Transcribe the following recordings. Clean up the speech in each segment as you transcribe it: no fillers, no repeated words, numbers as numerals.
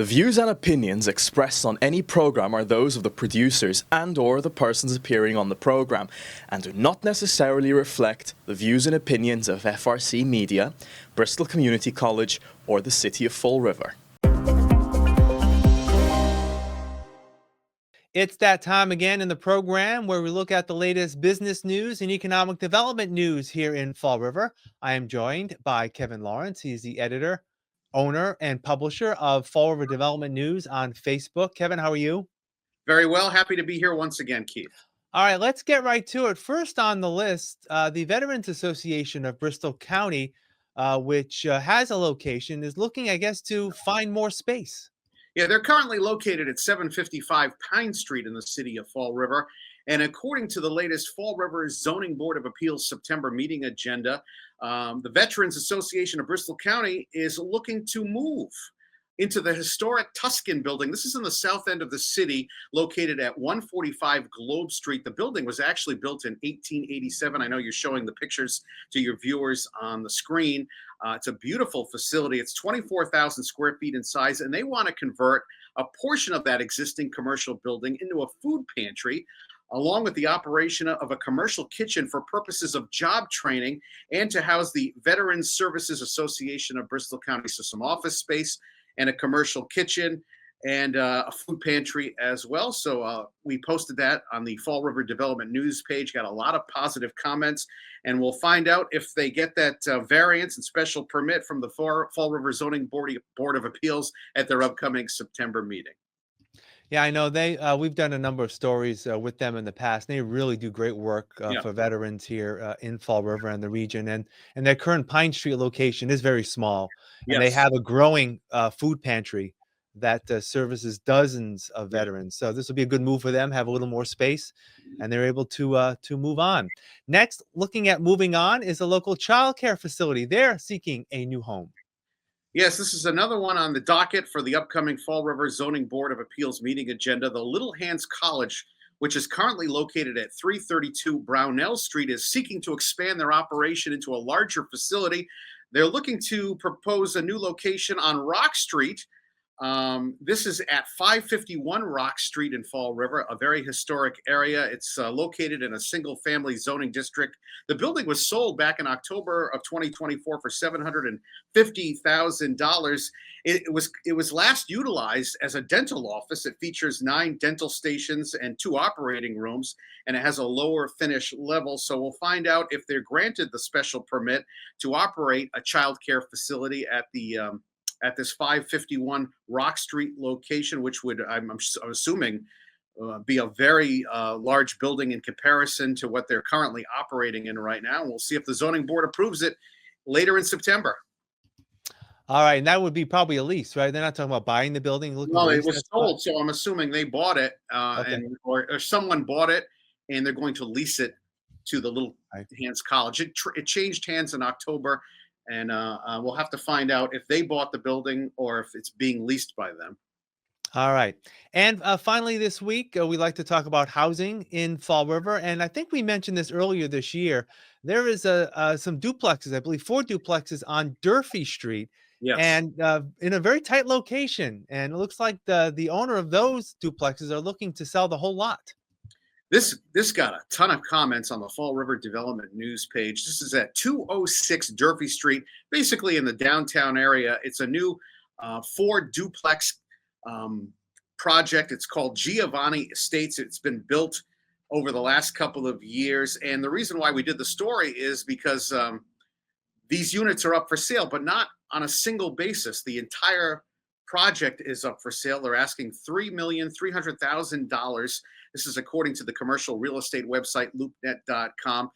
The views and opinions expressed on any program are those of the producers and/or the persons appearing on the program and do not necessarily reflect the views and opinions of FRC Media, Bristol Community College, or the City of Fall River. It's that time again in the program where we look at the latest business news and economic development news here in Fall River. I am joined by Kevin Lawrence. He's the editor, owner, and publisher of Fall River Development News on Facebook. Kevin, how are you? Very well. Happy to be here once again, Keith. All right, let's get right to it. First on the list, the Veterans Association of Bristol County, which has a location, is looking, I guess, to find more space. Yeah, they're currently located at 755 Pine Street in the city of Fall River. And according to the latest Fall River Zoning Board of Appeals September meeting agenda, the Veterans Association of Bristol County is looking to move into the historic Tuscan building. This is in the south end of the city, located at 145 Globe Street. The building was actually built in 1887. I know you're showing the pictures to your viewers on the screen. It's a beautiful facility. It's 24,000 square feet in size, and they want to convert a portion of that existing commercial building into a food pantry, along with the operation of a commercial kitchen for purposes of job training and to house the Veterans Services Association of Bristol County. So some office space and a commercial kitchen and a food pantry as well. So we posted that on the Fall River Development News page, got a lot of positive comments, and we'll find out if they get that variance and special permit from the Fall River Zoning Board of Appeals at their upcoming September meeting. Yeah, I know we've done a number of stories with them in the past. They really do great work for veterans here in Fall River and the region. And their current Pine Street location is very small. And they have a growing food pantry that services dozens of veterans. So this will be a good move for them, have a little more space, and they're able to move on. Next, looking at moving on is a local child care facility. They're seeking a new home. Yes, this is another one on the docket for the upcoming Fall River Zoning Board of Appeals meeting agenda. The Little Hands College, which is currently located at 332 Brownell Street, is seeking to expand their operation into a larger facility. They're looking to propose a new location on Rock Street. This is at 551 Rock Street in Fall River, a very historic area. It's located in a single-family zoning district. The building was sold back in October of 2024 for $750,000. It was last utilized as a dental office. It features 9 dental stations and 2 operating rooms, and it has a lower finish level. So we'll find out if they're granted the special permit to operate a child care facility at this 551 Rock Street location, which would, I'm assuming, be a very large building in comparison to what they're currently operating in right now. We'll see if the zoning board approves it later in September. All right, and that would be probably a lease, right? They're not talking about buying the building. No, it was sold, so I'm assuming they bought it, or someone bought it, and they're going to lease it to the Little Hands College. It changed hands in October. And we'll have to find out if they bought the building or if it's being leased by them. All right. And finally this week, we like to talk about housing in Fall River. And I think we mentioned this earlier this year. There is some duplexes, I believe 4 duplexes on Durfee Street. Yes. And in a very tight location. And it looks like the owner of those duplexes are looking to sell the whole lot. This got a ton of comments on the Fall River Development News page. This is at 206 Durfee Street, basically in the downtown area. It's a new 4 duplex project. It's called Giovanni Estates. It's been built over the last couple of years. And the reason why we did the story is because these units are up for sale, but not on a single basis. The entire project is up for sale. They're asking $3,300,000. This is according to the commercial real estate website, loopnet.com.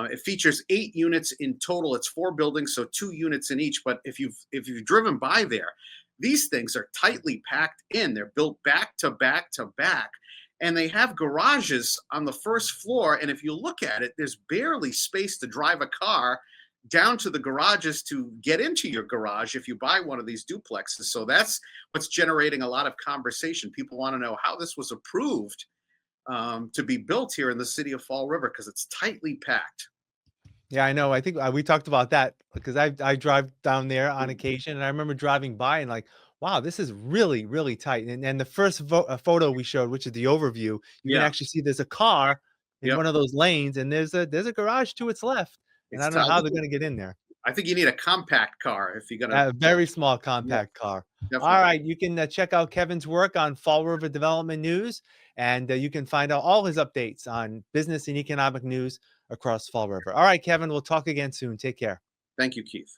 It features 8 units in total. It's 4 buildings, so 2 units in each. But if you've driven by there, these things are tightly packed in. They're built back to back to back. And they have garages on the first floor. And if you look at it, there's barely space to drive a car down to the garages to get into your garage if you buy one of these duplexes. So that's what's generating a lot of conversation. People want to know how this was approved to be built here in the city of Fall River, because it's tightly packed. Yeah, I know. I think we talked about that because I drive down there on occasion, and I remember driving by and like, Wow, this is really, really tight. And the first photo we showed, which is the overview, you can Yeah. actually see there's a car in Yep. one of those lanes, and there's a garage to its left. And I It's don't know tough. how they're going to get in there. I think you need a compact car if you're gonna. A very small Yeah, compact car. All definitely. right, you can check out Kevin's work on Fall River Development News, and you can find out all his updates on business and economic news across Fall River. All right, Kevin, we'll talk again soon. Take care. Thank you, Keith.